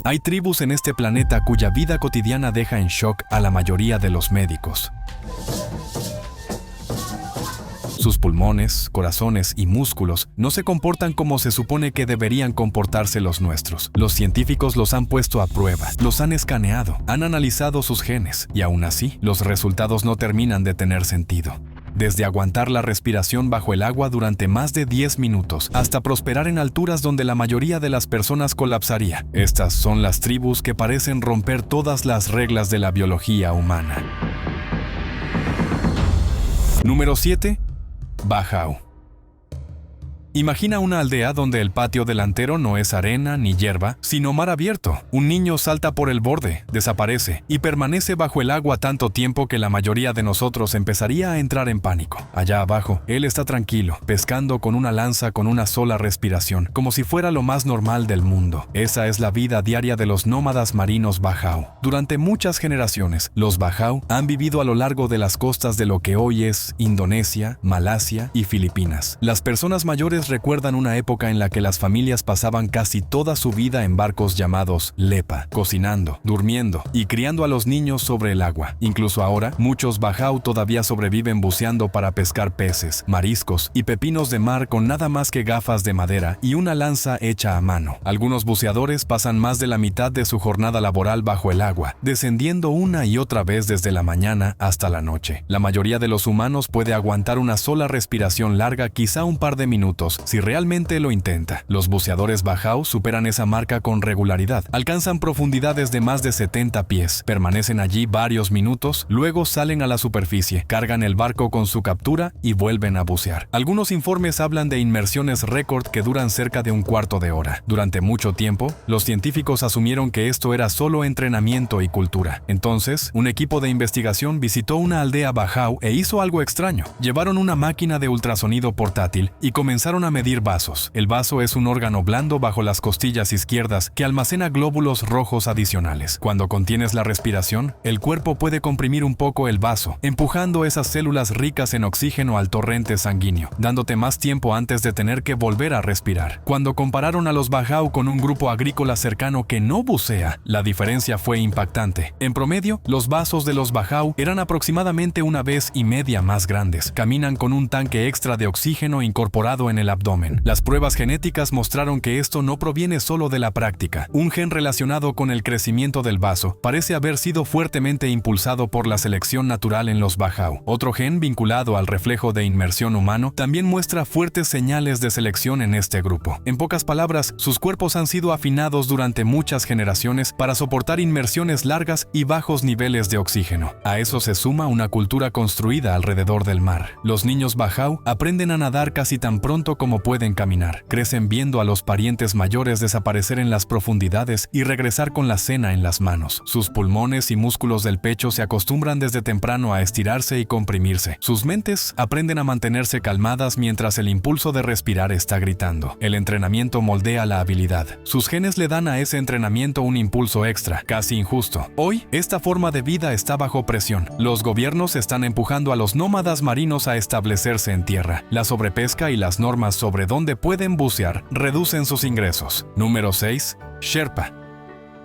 Hay tribus en este planeta cuya vida cotidiana deja en shock a la mayoría de los médicos. Sus pulmones, corazones y músculos no se comportan como se supone que deberían comportarse los nuestros. Los científicos los han puesto a prueba, los han escaneado, han analizado sus genes y aún así, los resultados no terminan de tener sentido. Desde aguantar la respiración bajo el agua durante más de 10 minutos hasta prosperar en alturas donde la mayoría de las personas colapsaría. Estas son las tribus que parecen romper todas las reglas de la biología humana. Número 7. Bahau. Imagina una aldea donde el patio delantero no es arena ni hierba, sino mar abierto. Un niño salta por el borde, desaparece y permanece bajo el agua tanto tiempo que la mayoría de nosotros empezaría a entrar en pánico. Allá abajo, él está tranquilo, pescando con una lanza con una sola respiración, como si fuera lo más normal del mundo. Esa es la vida diaria de los nómadas marinos Bahau. Durante muchas generaciones, los Bahau han vivido a lo largo de las costas de lo que hoy es Indonesia, Malasia y Filipinas. Las personas mayores recuerdan una época en la que las familias pasaban casi toda su vida en barcos llamados lepa, cocinando, durmiendo y criando a los niños sobre el agua. Incluso ahora, muchos Bahau todavía sobreviven buceando para pescar peces, mariscos y pepinos de mar con nada más que gafas de madera y una lanza hecha a mano. Algunos buceadores pasan más de la mitad de su jornada laboral bajo el agua, descendiendo una y otra vez desde la mañana hasta la noche. La mayoría de los humanos puede aguantar una sola respiración larga, quizá un par de minutos, si realmente lo intenta. Los buceadores Bahau superan esa marca con regularidad. Alcanzan profundidades de más de 70 pies, permanecen allí varios minutos, luego salen a la superficie, cargan el barco con su captura y vuelven a bucear. Algunos informes hablan de inmersiones récord que duran cerca de un cuarto de hora. Durante mucho tiempo, los científicos asumieron que esto era solo entrenamiento y cultura. Entonces, un equipo de investigación visitó una aldea Bahau e hizo algo extraño. Llevaron una máquina de ultrasonido portátil y comenzaron a medir vasos. El vaso es un órgano blando bajo las costillas izquierdas que almacena glóbulos rojos adicionales. Cuando contienes la respiración, el cuerpo puede comprimir un poco el vaso, empujando esas células ricas en oxígeno al torrente sanguíneo, dándote más tiempo antes de tener que volver a respirar. Cuando compararon a los Bahau con un grupo agrícola cercano que no bucea, la diferencia fue impactante. En promedio, los vasos de los Bahau eran aproximadamente 1,5 veces más grandes. Caminan con un tanque extra de oxígeno incorporado en el abdomen. Las pruebas genéticas mostraron que esto no proviene solo de la práctica. Un gen relacionado con el crecimiento del vaso parece haber sido fuertemente impulsado por la selección natural en los Bahau. Otro gen vinculado al reflejo de inmersión humano también muestra fuertes señales de selección en este grupo. En pocas palabras, sus cuerpos han sido afinados durante muchas generaciones para soportar inmersiones largas y bajos niveles de oxígeno. A eso se suma una cultura construida alrededor del mar. Los niños Bahau aprenden a nadar casi tan pronto como pueden caminar. Crecen viendo a los parientes mayores desaparecer en las profundidades y regresar con la cena en las manos. Sus pulmones y músculos del pecho se acostumbran desde temprano a estirarse y comprimirse. Sus mentes aprenden a mantenerse calmadas mientras el impulso de respirar está gritando. El entrenamiento moldea la habilidad. Sus genes le dan a ese entrenamiento un impulso extra, casi injusto. Hoy, esta forma de vida está bajo presión. Los gobiernos están empujando a los nómadas marinos a establecerse en tierra. La sobrepesca y las normas sobre dónde pueden bucear reducen sus ingresos. Número 6. Sherpa.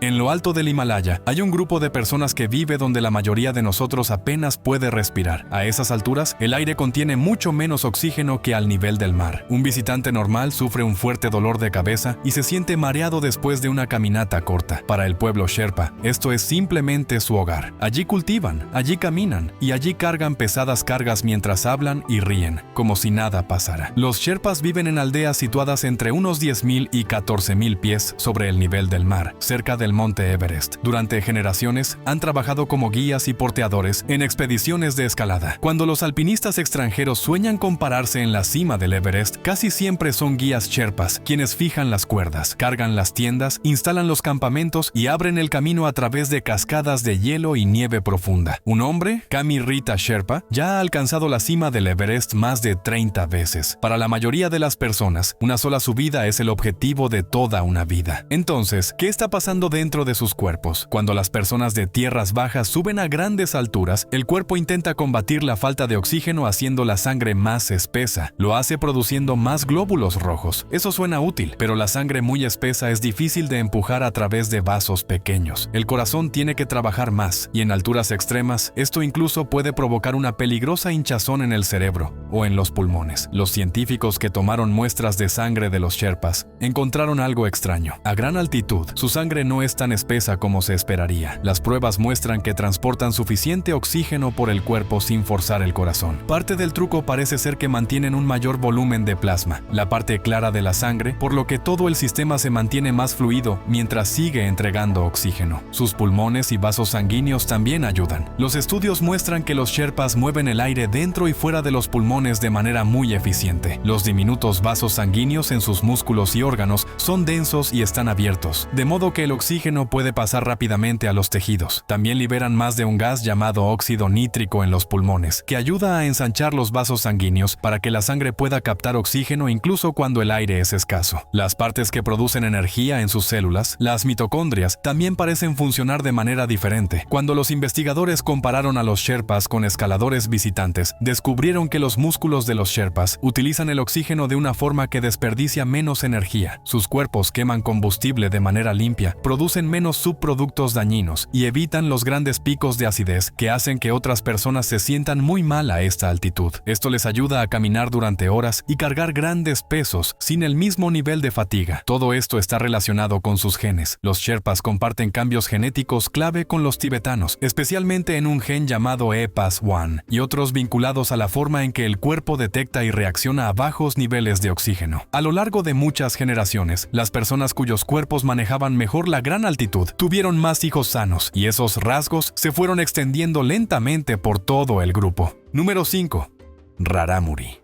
En lo alto del Himalaya hay un grupo de personas que vive donde la mayoría de nosotros apenas puede respirar. A esas alturas, el aire contiene mucho menos oxígeno que al nivel del mar. Un visitante normal sufre un fuerte dolor de cabeza y se siente mareado después de una caminata corta. Para el pueblo Sherpa, esto es simplemente su hogar. Allí cultivan, allí caminan y allí cargan pesadas cargas mientras hablan y ríen, como si nada pasara. Los Sherpas viven en aldeas situadas entre unos 10,000 y 14,000 pies sobre el nivel del mar, cerca del monte Everest. Durante generaciones han trabajado como guías y porteadores en expediciones de escalada. Cuando los alpinistas extranjeros sueñan con pararse en la cima del Everest, casi siempre son guías Sherpas quienes fijan las cuerdas, cargan las tiendas, instalan los campamentos y abren el camino a través de cascadas de hielo y nieve profunda. Un hombre, Kami Rita Sherpa, ya ha alcanzado la cima del Everest más de 30 veces. Para la mayoría de las personas, una sola subida es el objetivo de toda una vida. Entonces, ¿qué está pasando dentro de sus cuerpos. Cuando las personas de tierras bajas suben a grandes alturas, el cuerpo intenta combatir la falta de oxígeno haciendo la sangre más espesa. Lo hace produciendo más glóbulos rojos. Eso suena útil, pero la sangre muy espesa es difícil de empujar a través de vasos pequeños. El corazón tiene que trabajar más, y en alturas extremas, esto incluso puede provocar una peligrosa hinchazón en el cerebro o en los pulmones. Los científicos que tomaron muestras de sangre de los Sherpas encontraron algo extraño. A gran altitud, su sangre no es tan espesa como se esperaría. Las pruebas muestran que transportan suficiente oxígeno por el cuerpo sin forzar el corazón. Parte del truco parece ser que mantienen un mayor volumen de plasma, la parte clara de la sangre, por lo que todo el sistema se mantiene más fluido mientras sigue entregando oxígeno. Sus pulmones y vasos sanguíneos también ayudan. Los estudios muestran que los Sherpas mueven el aire dentro y fuera de los pulmones de manera muy eficiente. Los diminutos vasos sanguíneos en sus músculos y órganos son densos y están abiertos, de modo que el oxígeno puede pasar rápidamente a los tejidos. También liberan más de un gas llamado óxido nítrico en los pulmones, que ayuda a ensanchar los vasos sanguíneos para que la sangre pueda captar oxígeno incluso cuando el aire es escaso. Las partes que producen energía en sus células, las mitocondrias, también parecen funcionar de manera diferente. Cuando los investigadores compararon a los Sherpas con escaladores visitantes, descubrieron que los músculos de los Sherpas utilizan el oxígeno de una forma que desperdicia menos energía. Sus cuerpos queman combustible de manera limpia, producen menos subproductos dañinos y evitan los grandes picos de acidez que hacen que otras personas se sientan muy mal a esta altitud. Esto les ayuda a caminar durante horas y cargar grandes pesos sin el mismo nivel de fatiga. Todo esto está relacionado con sus genes. Los Sherpas comparten cambios genéticos clave con los tibetanos, especialmente en un gen llamado EPAS1 y otros vinculados a la forma en que el cuerpo detecta y reacciona a bajos niveles de oxígeno. A lo largo de muchas generaciones, las personas cuyos cuerpos manejaban mejor la gran altitud tuvieron más hijos sanos, y esos rasgos se fueron extendiendo lentamente por todo el grupo. Número 5. Rarámuri.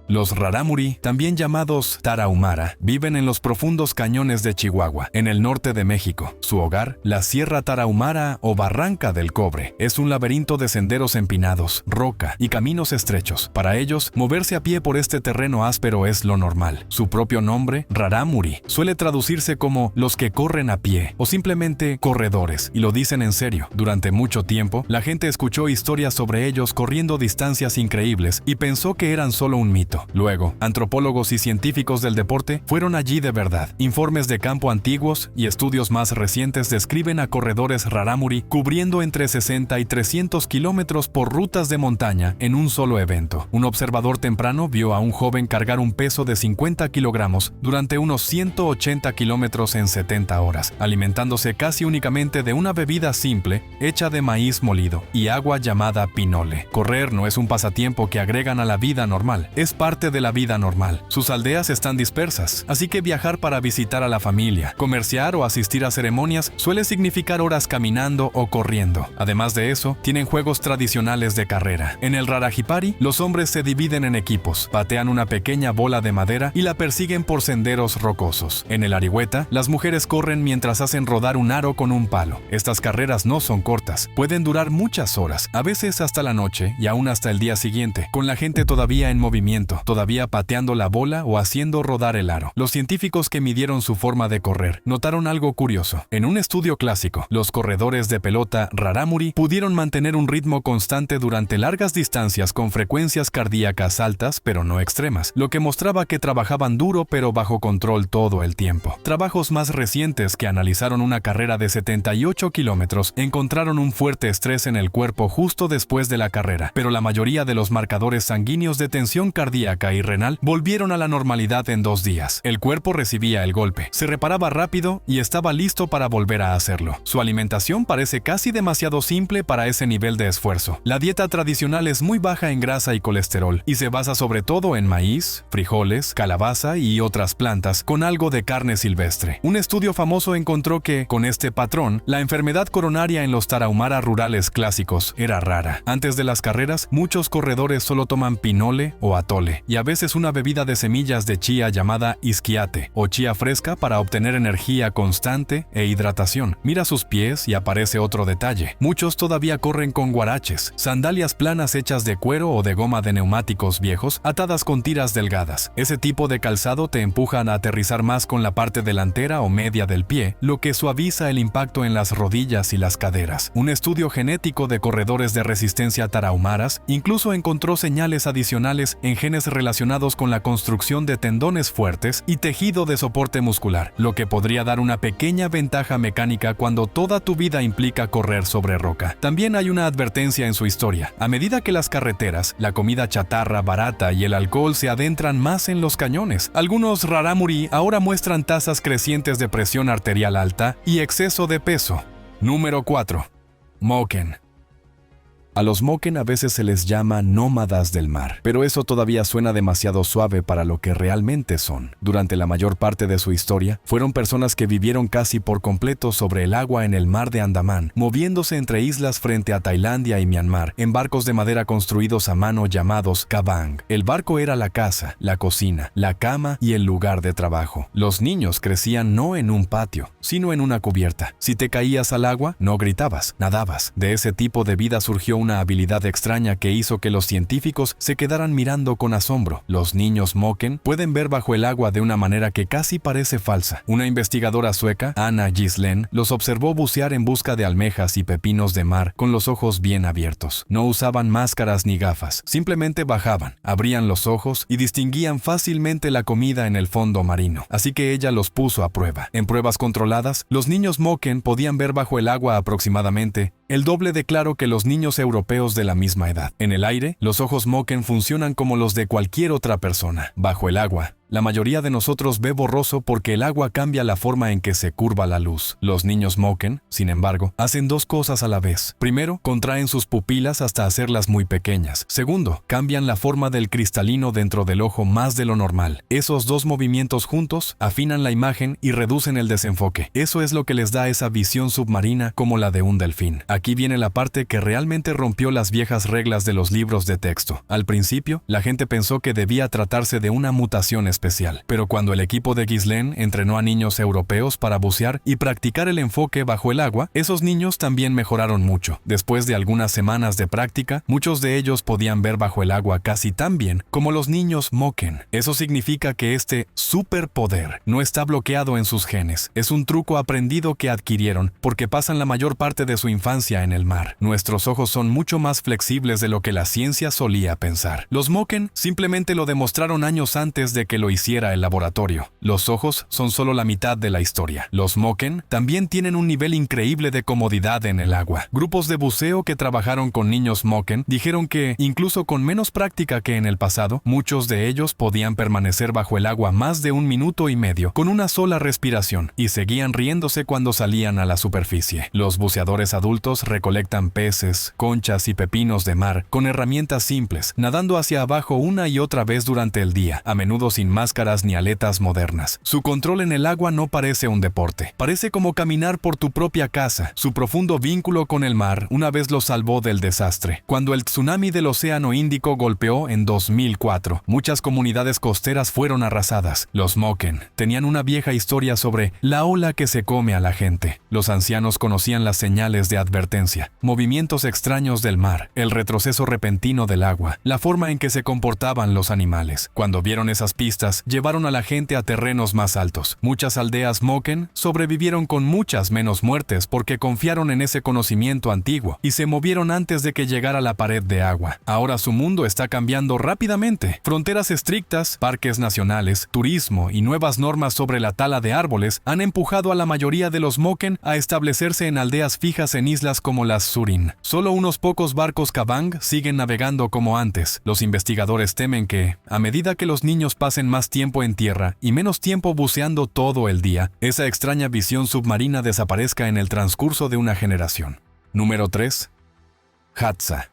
Los rarámuri, también llamados tarahumara, viven en los profundos cañones de Chihuahua, en el norte de México. Su hogar, la Sierra Tarahumara o Barranca del Cobre, es un laberinto de senderos empinados, roca y caminos estrechos. Para ellos, moverse a pie por este terreno áspero es lo normal. Su propio nombre, rarámuri, suele traducirse como los que corren a pie o simplemente corredores, y lo dicen en serio. Durante mucho tiempo, la gente escuchó historias sobre ellos corriendo distancias increíbles y pensó que eran solo un mito. Luego, antropólogos y científicos del deporte fueron allí de verdad. Informes de campo antiguos y estudios más recientes describen a corredores rarámuri cubriendo entre 60 y 300 kilómetros por rutas de montaña en un solo evento. Un observador temprano vio a un joven cargar un peso de 50 kilogramos durante unos 180 kilómetros en 70 horas, alimentándose casi únicamente de una bebida simple hecha de maíz molido y agua llamada pinole. Correr no es un pasatiempo que agregan a la vida normal, es parte de la vida normal. Sus aldeas están dispersas, así que viajar para visitar a la familia, comerciar o asistir a ceremonias suele significar horas caminando o corriendo. Además de eso, tienen juegos tradicionales de carrera. En el Rarajipari, los hombres se dividen en equipos, patean una pequeña bola de madera y la persiguen por senderos rocosos. En el Arihueta, las mujeres corren mientras hacen rodar un aro con un palo. Estas carreras no son cortas, pueden durar muchas horas, a veces hasta la noche y aún hasta el día siguiente, con la gente todavía en movimiento, todavía pateando la bola o haciendo rodar el aro. Los científicos que midieron su forma de correr notaron algo curioso. En un estudio clásico, los corredores de pelota rarámuri pudieron mantener un ritmo constante durante largas distancias con frecuencias cardíacas altas pero no extremas, lo que mostraba que trabajaban duro pero bajo control todo el tiempo. Trabajos más recientes que analizaron una carrera de 78 kilómetros encontraron un fuerte estrés en el cuerpo justo después de la carrera, pero la mayoría de los marcadores sanguíneos de tensión cardíaca y renal volvieron a la normalidad en 2 días. El cuerpo recibía el golpe, se reparaba rápido y estaba listo para volver a hacerlo. Su alimentación parece casi demasiado simple para ese nivel de esfuerzo. La dieta tradicional es muy baja en grasa y colesterol y se basa sobre todo en maíz, frijoles, calabaza y otras plantas con algo de carne silvestre. Un estudio famoso encontró que, con este patrón, la enfermedad coronaria en los tarahumara rurales clásicos era rara. Antes de las carreras, muchos corredores solo toman pinole o atole, caliente y a veces una bebida de semillas de chía llamada isquiate o chía fresca para obtener energía constante e hidratación. Mira sus pies y aparece otro detalle. Muchos todavía corren con guaraches, sandalias planas hechas de cuero o de goma de neumáticos viejos atadas con tiras delgadas. Ese tipo de calzado te empujan a aterrizar más con la parte delantera o media del pie, lo que suaviza el impacto en las rodillas y las caderas. Un estudio genético de corredores de resistencia tarahumaras incluso encontró señales adicionales en genes relacionados con la construcción de tendones fuertes y tejido de soporte muscular, lo que podría dar una pequeña ventaja mecánica cuando toda tu vida implica correr sobre roca. También hay una advertencia en su historia. A medida que las carreteras, la comida chatarra barata y el alcohol se adentran más en los cañones, algunos rarámuri ahora muestran tasas crecientes de presión arterial alta y exceso de peso. Número 4. Moken. A los Moken a veces se les llama nómadas del mar, pero eso todavía suena demasiado suave para lo que realmente son. Durante la mayor parte de su historia, fueron personas que vivieron casi por completo sobre el agua en el mar de Andamán, moviéndose entre islas frente a Tailandia y Myanmar, en barcos de madera construidos a mano llamados kabang. El barco era la casa, la cocina, la cama y el lugar de trabajo. Los niños crecían no en un patio, sino en una cubierta. Si te caías al agua, no gritabas, nadabas. De ese tipo de vida surgió una habilidad extraña que hizo que los científicos se quedaran mirando con asombro. Los niños Moken pueden ver bajo el agua de una manera que casi parece falsa. Una investigadora sueca, Anna Gislen, los observó bucear en busca de almejas y pepinos de mar con los ojos bien abiertos. No usaban máscaras ni gafas, simplemente bajaban, abrían los ojos y distinguían fácilmente la comida en el fondo marino. Así que ella los puso a prueba. En pruebas controladas, los niños Moken podían ver bajo el agua aproximadamente el doble de claro que los niños europeos de la misma edad. En el aire, los ojos Moken funcionan como los de cualquier otra persona. Bajo el agua, la mayoría de nosotros ve borroso porque el agua cambia la forma en que se curva la luz. Los niños Moken, sin embargo, hacen dos cosas a la vez. Primero, contraen sus pupilas hasta hacerlas muy pequeñas. Segundo, cambian la forma del cristalino dentro del ojo más de lo normal. Esos dos movimientos juntos afinan la imagen y reducen el desenfoque. Eso es lo que les da esa visión submarina como la de un delfín. Aquí viene la parte que realmente rompió las viejas reglas de los libros de texto. Al principio, la gente pensó que debía tratarse de una mutación especial, pero cuando el equipo de Gislen entrenó a niños europeos para bucear y practicar el enfoque bajo el agua, esos niños también mejoraron mucho. Después de algunas semanas de práctica, muchos de ellos podían ver bajo el agua casi tan bien como los niños Moken. Eso significa que este superpoder no está bloqueado en sus genes. Es un truco aprendido que adquirieron porque pasan la mayor parte de su infancia en el mar. Nuestros ojos son mucho más flexibles de lo que la ciencia solía pensar. Los Moken simplemente lo demostraron años antes de que lo hiciera el laboratorio. Los ojos son solo la mitad de la historia. Los Moken también tienen un nivel increíble de comodidad en el agua. Grupos de buceo que trabajaron con niños Moken dijeron que, incluso con menos práctica que en el pasado, muchos de ellos podían permanecer bajo el agua más de 1 minuto y medio con una sola respiración y seguían riéndose cuando salían a la superficie. Los buceadores adultos recolectan peces, conchas y pepinos de mar con herramientas simples, nadando hacia abajo una y otra vez durante el día, a menudo sin máscaras ni aletas modernas. Su control en el agua no parece un deporte. Parece como caminar por tu propia casa. Su profundo vínculo con el mar una vez los salvó del desastre. Cuando el tsunami del Océano Índico golpeó en 2004, muchas comunidades costeras fueron arrasadas. Los Moken tenían una vieja historia sobre la ola que se come a la gente. Los ancianos conocían las señales de advertencia, movimientos extraños del mar, el retroceso repentino del agua, la forma en que se comportaban los animales. Cuando vieron esas pistas, llevaron a la gente a terrenos más altos. Muchas aldeas Moken sobrevivieron con muchas menos muertes porque confiaron en ese conocimiento antiguo y se movieron antes de que llegara la pared de agua. Ahora su mundo está cambiando rápidamente. Fronteras estrictas, parques nacionales, turismo y nuevas normas sobre la tala de árboles han empujado a la mayoría de los Moken a establecerse en aldeas fijas en islas como las Surin. Solo unos pocos barcos kabang siguen navegando como antes. Los investigadores temen que, a medida que los niños pasen más tiempo en tierra y menos tiempo buceando todo el día, esa extraña visión submarina desaparezca en el transcurso de una generación. Número 3. Hadza.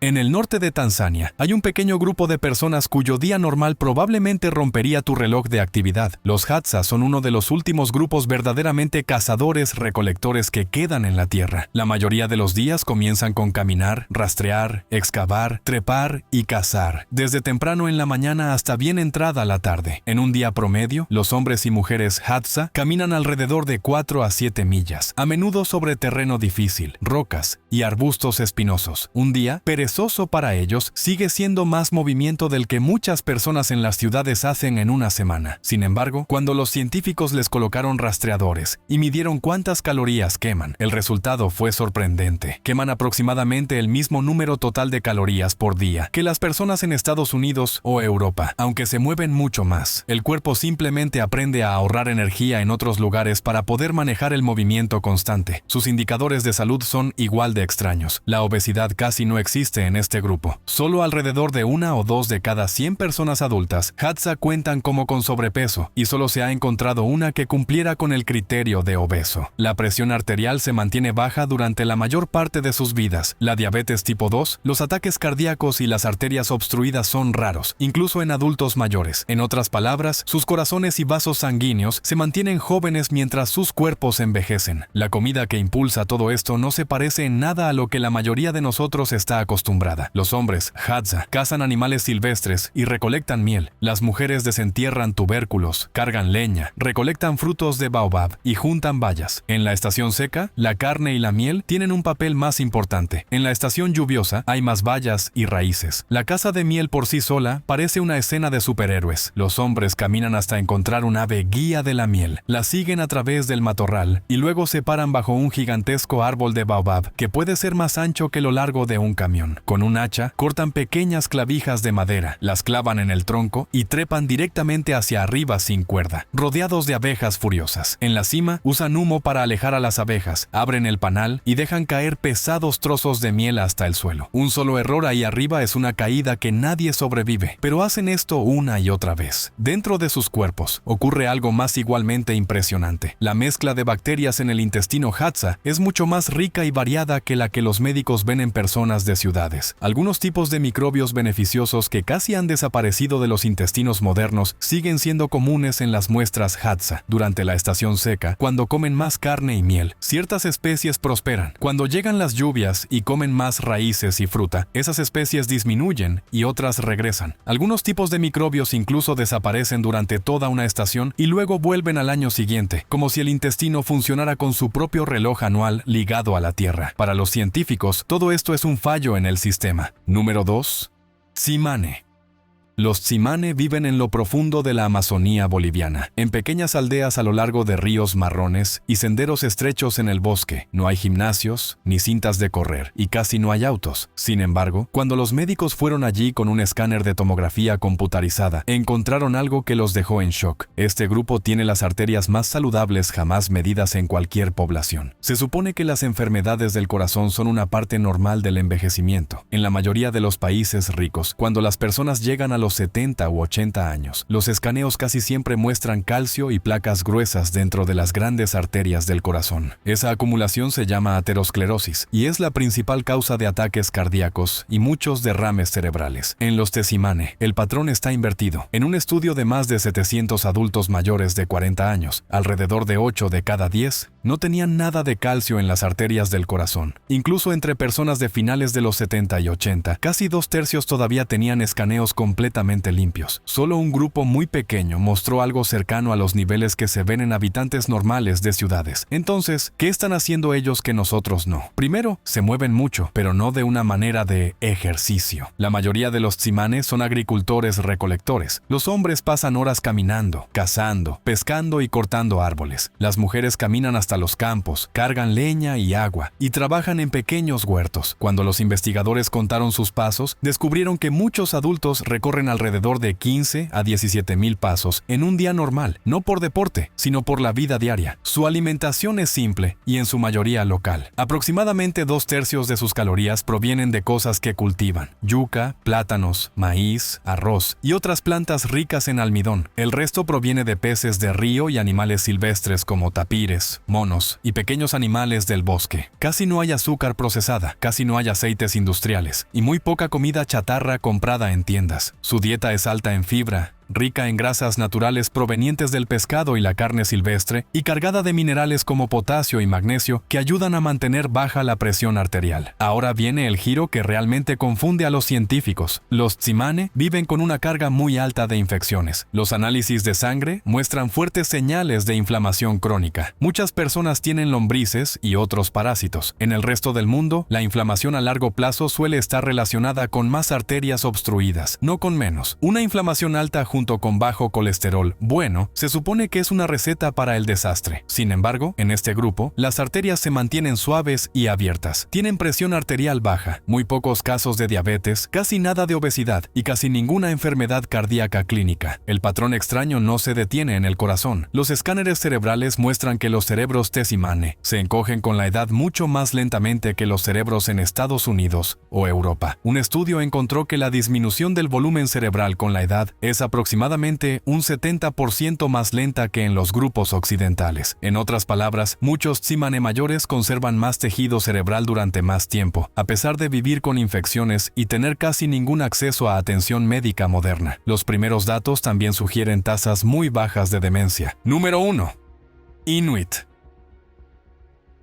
En el norte de Tanzania, hay un pequeño grupo de personas cuyo día normal probablemente rompería tu reloj de actividad. Los Hadza son uno de los últimos grupos verdaderamente cazadores-recolectores que quedan en la tierra. La mayoría de los días comienzan con caminar, rastrear, excavar, trepar y cazar, desde temprano en la mañana hasta bien entrada la tarde. En un día promedio, los hombres y mujeres Hadza caminan alrededor de 4 a 7 millas, a menudo sobre terreno difícil, rocas y arbustos espinosos. Un día perezoso para ellos sigue siendo más movimiento del que muchas personas en las ciudades hacen en una semana. Sin embargo, cuando los científicos les colocaron rastreadores y midieron cuántas calorías queman, el resultado fue sorprendente. Queman aproximadamente el mismo número total de calorías por día que las personas en Estados Unidos o Europa, aunque se mueven mucho más. El cuerpo simplemente aprende a ahorrar energía en otros lugares para poder manejar el movimiento constante. Sus indicadores de salud son igual de extraños. La obesidad casi no existe en este grupo. Solo alrededor de 1 o 2 de cada 100 personas adultas Hadza cuentan como con sobrepeso y solo se ha encontrado una que cumpliera con el criterio de obeso. La presión arterial se mantiene baja durante la mayor parte de sus vidas. La diabetes tipo 2, los ataques cardíacos y las arterias obstruidas son raros, incluso en adultos mayores. En otras palabras, sus corazones y vasos sanguíneos se mantienen jóvenes mientras sus cuerpos envejecen. La comida que impulsa todo esto no se parece en nada a lo que la mayoría de nosotros está acostumbrada. Los hombres Hadza cazan animales silvestres y recolectan miel. Las mujeres desentierran tubérculos, cargan leña, recolectan frutos de baobab y juntan bayas. En la estación seca, la carne y la miel tienen un papel más importante. En la estación lluviosa hay más bayas y raíces. La caza de miel por sí sola parece una escena de superhéroes. Los hombres caminan hasta encontrar un ave guía de la miel. La siguen a través del matorral y luego se paran bajo un gigantesco árbol de baobab que puede ser más ancho que lo largo de un camión. Con un hacha, cortan pequeñas clavijas de madera, las clavan en el tronco y trepan directamente hacia arriba sin cuerda, rodeados de abejas furiosas. En la cima, usan humo para alejar a las abejas, abren el panal y dejan caer pesados trozos de miel hasta el suelo. Un solo error ahí arriba es una caída que nadie sobrevive, pero hacen esto una y otra vez. Dentro de sus cuerpos ocurre algo más igualmente impresionante. La mezcla de bacterias en el intestino Hadza es mucho más rica y variada que la que los médicos ven en personas de ciudades. Algunos tipos de microbios beneficiosos que casi han desaparecido de los intestinos modernos siguen siendo comunes en las muestras Hadza. Durante la estación seca, cuando comen más carne y miel, ciertas especies prosperan. Cuando llegan las lluvias y comen más raíces y fruta, esas especies disminuyen y otras regresan. Algunos tipos de microbios incluso desaparecen durante toda una estación y luego vuelven al año siguiente, como si el intestino funcionara con su propio reloj anual ligado a la Tierra. Para los científicos, todo esto es un fallo en el sistema. Número 2. Tsimane. Los Tsimane viven en lo profundo de la Amazonía boliviana, en pequeñas aldeas a lo largo de ríos marrones y senderos estrechos en el bosque. No hay gimnasios ni cintas de correr y casi no hay autos. Sin embargo, cuando los médicos fueron allí con un escáner de tomografía computarizada, encontraron algo que los dejó en shock. Este grupo tiene las arterias más saludables jamás medidas en cualquier población. Se supone que las enfermedades del corazón son una parte normal del envejecimiento. En la mayoría de los países ricos, cuando las personas llegan a los 70 u 80 años, los escaneos casi siempre muestran calcio y placas gruesas dentro de las grandes arterias del corazón. Esa acumulación se llama aterosclerosis y es la principal causa de ataques cardíacos y muchos derrames cerebrales. En los Tsimane, el patrón está invertido. En un estudio de más de 700 adultos mayores de 40 años, alrededor de 8 de cada 10 no tenían nada de calcio en las arterias del corazón. Incluso entre personas de finales de los 70 y 80, casi 2/3 todavía tenían escaneos completamente limpios. Solo un grupo muy pequeño mostró algo cercano a los niveles que se ven en habitantes normales de ciudades. Entonces, ¿qué están haciendo ellos que nosotros no? Primero, se mueven mucho, pero no de una manera de ejercicio. La mayoría de los Tsimane son agricultores recolectores. Los hombres pasan horas caminando, cazando, pescando y cortando árboles. Las mujeres caminan hasta los campos, cargan leña y agua y trabajan en pequeños huertos. Cuando los investigadores contaron sus pasos, descubrieron que muchos adultos recorren recorren alrededor de 15 a 17 mil pasos en un día normal, no por deporte, sino por la vida diaria. Su alimentación es simple y en su mayoría local. Aproximadamente 2/3 de sus calorías provienen de cosas que cultivan: yuca, plátanos, maíz, arroz y otras plantas ricas en almidón. El resto proviene de peces de río y animales silvestres como tapires, monos y pequeños animales del bosque. Casi no hay azúcar procesada, casi no hay aceites industriales y muy poca comida chatarra comprada en tiendas. Su dieta es alta en fibra, rica en grasas naturales provenientes del pescado y la carne silvestre, y cargada de minerales como potasio y magnesio que ayudan a mantener baja la presión arterial. Ahora viene el giro que realmente confunde a los científicos. Los tsimane viven con una carga muy alta de infecciones. Los análisis de sangre muestran fuertes señales de inflamación crónica. Muchas personas tienen lombrices y otros parásitos. En el resto del mundo, la inflamación a largo plazo suele estar relacionada con más arterias obstruidas, no con menos. Una inflamación alta junto con bajo colesterol bueno, se supone que es una receta para el desastre. Sin embargo, en este grupo, las arterias se mantienen suaves y abiertas. Tienen presión arterial baja, muy pocos casos de diabetes, casi nada de obesidad y casi ninguna enfermedad cardíaca clínica. El patrón extraño no se detiene en el corazón. Los escáneres cerebrales muestran que los cerebros tsimane se encogen con la edad mucho más lentamente que los cerebros en Estados Unidos o Europa. Un estudio encontró que la disminución del volumen cerebral con la edad es aproximadamente un 70% más lenta que en los grupos occidentales. En otras palabras, muchos tsimane mayores conservan más tejido cerebral durante más tiempo, a pesar de vivir con infecciones y tener casi ningún acceso a atención médica moderna. Los primeros datos también sugieren tasas muy bajas de demencia. Número 1. Inuit.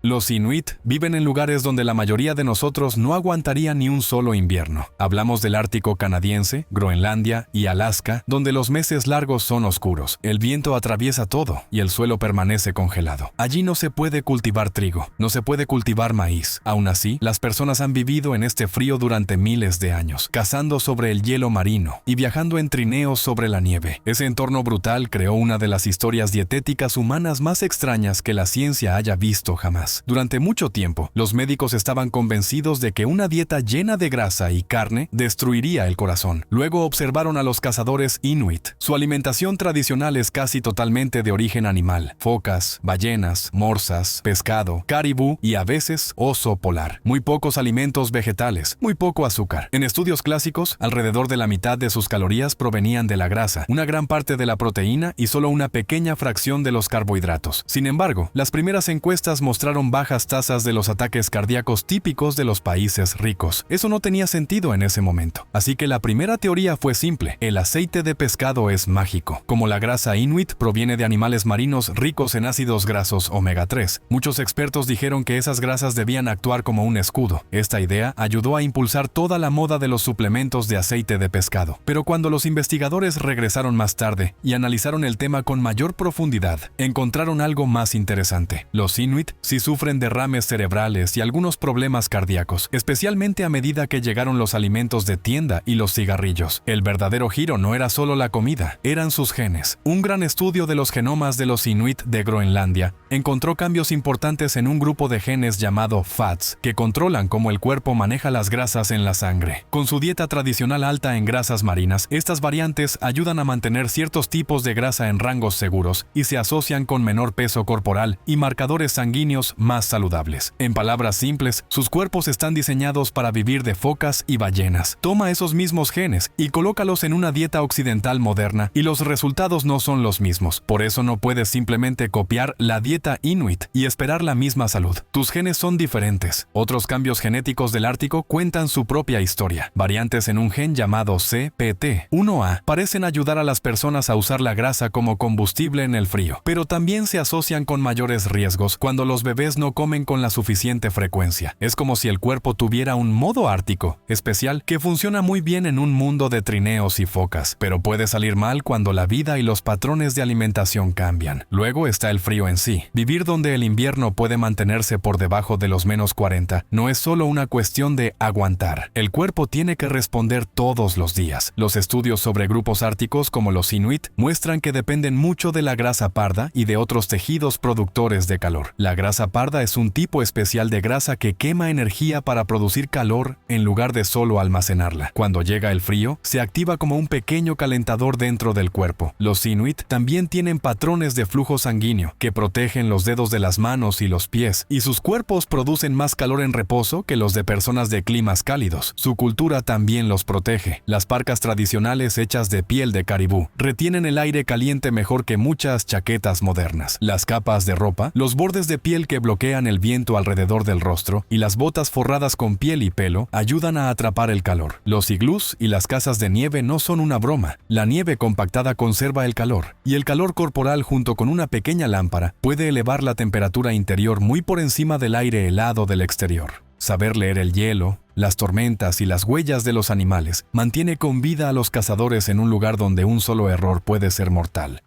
Los inuit viven en lugares donde la mayoría de nosotros no aguantaría ni un solo invierno. Hablamos del Ártico canadiense, Groenlandia y Alaska, donde los meses largos son oscuros. El viento atraviesa todo y el suelo permanece congelado. Allí no se puede cultivar trigo, no se puede cultivar maíz. Aún así, las personas han vivido en este frío durante miles de años, cazando sobre el hielo marino y viajando en trineos sobre la nieve. Ese entorno brutal creó una de las historias dietéticas humanas más extrañas que la ciencia haya visto jamás. Durante mucho tiempo, los médicos estaban convencidos de que una dieta llena de grasa y carne destruiría el corazón. Luego observaron a los cazadores inuit. Su alimentación tradicional es casi totalmente de origen animal: focas, ballenas, morsas, pescado, caribú y a veces oso polar. Muy pocos alimentos vegetales, muy poco azúcar. En estudios clásicos, alrededor de la mitad de sus calorías provenían de la grasa, una gran parte de la proteína y solo una pequeña fracción de los carbohidratos. Sin embargo, las primeras encuestas mostraron bajas tasas de los ataques cardíacos típicos de los países ricos. Eso no tenía sentido en ese momento. Así que la primera teoría fue simple: el aceite de pescado es mágico. Como la grasa inuit proviene de animales marinos ricos en ácidos grasos omega 3, muchos expertos dijeron que esas grasas debían actuar como un escudo. Esta idea ayudó a impulsar toda la moda de los suplementos de aceite de pescado. Pero cuando los investigadores regresaron más tarde y analizaron el tema con mayor profundidad, encontraron algo más interesante. Los inuit sí sufren derrames cerebrales y algunos problemas cardíacos, especialmente a medida que llegaron los alimentos de tienda y los cigarrillos. El verdadero giro no era solo la comida, eran sus genes. Un gran estudio de los genomas de los inuit de Groenlandia encontró cambios importantes en un grupo de genes llamado FATS, que controlan cómo el cuerpo maneja las grasas en la sangre. Con su dieta tradicional alta en grasas marinas, estas variantes ayudan a mantener ciertos tipos de grasa en rangos seguros y se asocian con menor peso corporal y marcadores sanguíneos más saludables. En palabras simples, sus cuerpos están diseñados para vivir de focas y ballenas. Toma esos mismos genes y colócalos en una dieta occidental moderna y los resultados no son los mismos. Por eso no puedes simplemente copiar la dieta inuit y esperar la misma salud. Tus genes son diferentes. Otros cambios genéticos del Ártico cuentan su propia historia. Variantes en un gen llamado CPT1A parecen ayudar a las personas a usar la grasa como combustible en el frío, pero también se asocian con mayores riesgos cuando los bebés no comen con la suficiente frecuencia. Es como si el cuerpo tuviera un modo ártico especial que funciona muy bien en un mundo de trineos y focas, pero puede salir mal cuando la vida y los patrones de alimentación cambian. Luego está el frío en sí. Vivir donde el invierno puede mantenerse por debajo de los -40 no es solo una cuestión de aguantar. El cuerpo tiene que responder todos los días. Los estudios sobre grupos árticos como los inuit muestran que dependen mucho de la grasa parda y de otros tejidos productores de calor. La grasa parda es un tipo especial de grasa que quema energía para producir calor en lugar de solo almacenarla. Cuando llega el frío, se activa como un pequeño calentador dentro del cuerpo. Los inuit también tienen patrones de flujo sanguíneo que protegen los dedos de las manos y los pies, y sus cuerpos producen más calor en reposo que los de personas de climas cálidos. Su cultura también los protege. Las parcas tradicionales hechas de piel de caribú retienen el aire caliente mejor que muchas chaquetas modernas. Las capas de ropa, los bordes de piel que bloquean el viento alrededor del rostro y las botas forradas con piel y pelo ayudan a atrapar el calor. Los iglús y las casas de nieve no son una broma. La nieve compactada conserva el calor, y el calor corporal junto con una pequeña lámpara puede elevar la temperatura interior muy por encima del aire helado del exterior. Saber leer el hielo, las tormentas y las huellas de los animales mantiene con vida a los cazadores en un lugar donde un solo error puede ser mortal.